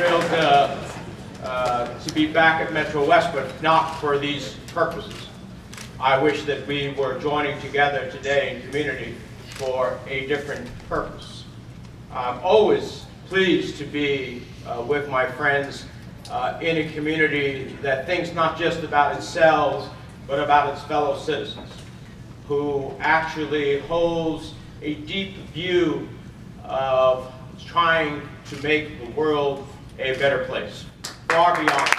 thrilled to be back at Metro West, but not for these purposes. I wish that we were joining together today in community for a different purpose. I'm always pleased to be with my friends in a community that thinks not just about itself, but about its fellow citizens, who actually holds a deep view of trying to make the world a better place, far beyond.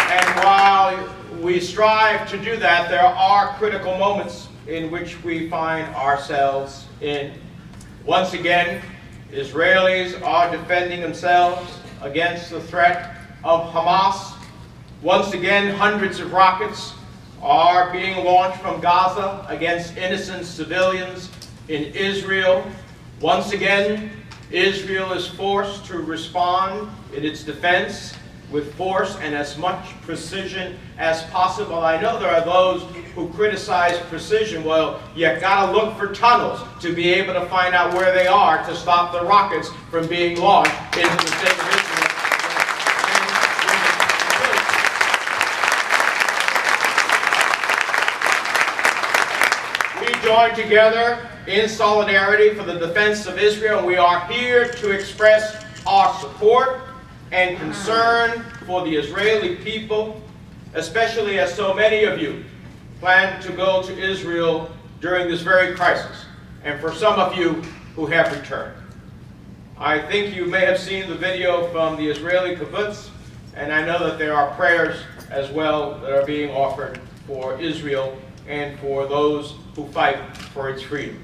And while we strive to do that, there are critical moments in which we find ourselves in. Once again, Israelis are defending themselves against the threat of Hamas. Once again, hundreds of rockets are being launched from Gaza against innocent civilians in Israel. Once again, Israel is forced to respond in its defense with force and as much precision as possible. I know there are those who criticize precision. Well, you gotta look for tunnels to be able to find out where they are to stop the rockets from being launched into the state of Israel. Join together in solidarity for the defense of Israel. We are here to express our support and concern for the Israeli people, especially as so many of you plan to go to Israel during this very crisis, and for some of you who have returned. I think you may have seen the video from the Israeli kibbutz, and I know that there are prayers as well that are being offered for Israel and for those who fight for its freedom.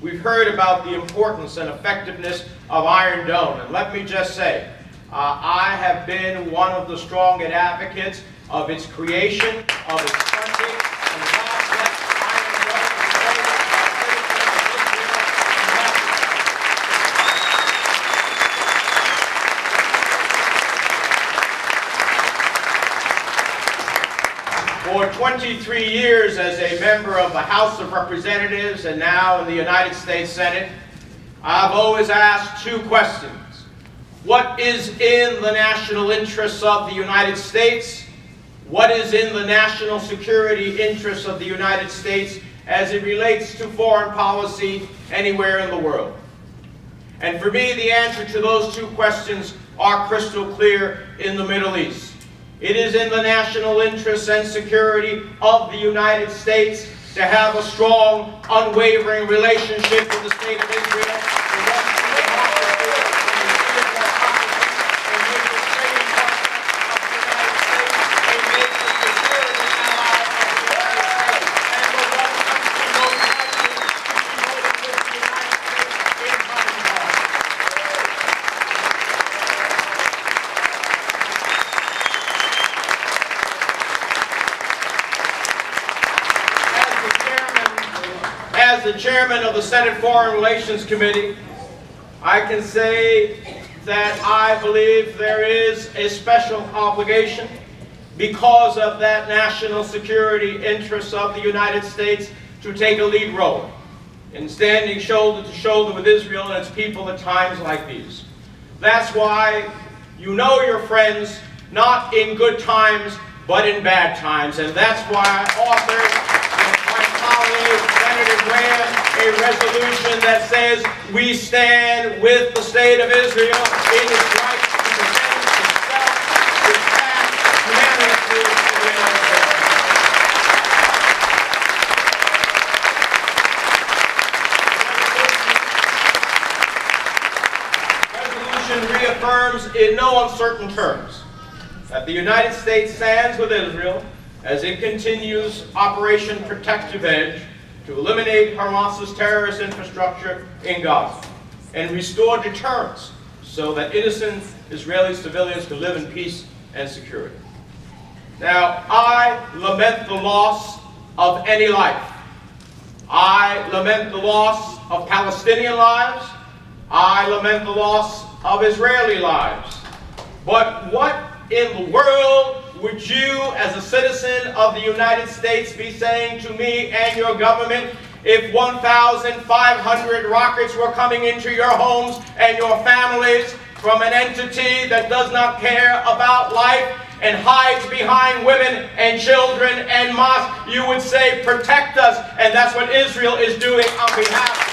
We've heard about the importance and effectiveness of Iron Dome, and let me just say, I have been one of the strong advocates of its creation, of its funding, and God bless Iron Dome. For 23 years as a member of the House of Representatives and now in the United States Senate, I've always asked two questions. What is in the national interests of the United States? What is in the national security interests of the United States as it relates to foreign policy anywhere in the world? And for me, the answer to those two questions are crystal clear in the Middle East. It is in the national interests and security of the United States to have a strong, unwavering relationship with the state of Israel. As the chairman of the Senate Foreign Relations Committee, I can say that I believe there is a special obligation because of that national security interest of the United States to take a lead role in standing shoulder to shoulder with Israel and its people at times like these. That's why you know your friends not in good times but in bad times, and that's why I authored Senator Graham a resolution that says we stand with the state of Israel in its right to defend itself, its past, humanity, and the United States. The resolution reaffirms in no uncertain terms that the United States stands with Israel as it continues Operation Protective Edge to eliminate Hamas's terrorist infrastructure in Gaza and restore deterrence so that innocent Israeli civilians can live in peace and security. Now, I lament the loss of any life. I lament the loss of Palestinian lives. I lament the loss of Israeli lives. But what in the world would you, as a citizen of the United States, be saying to me and your government if 1,500 rockets were coming into your homes and your families from an entity that does not care about life and hides behind women and children and mosques, you would say, protect us. And that's what Israel is doing on behalf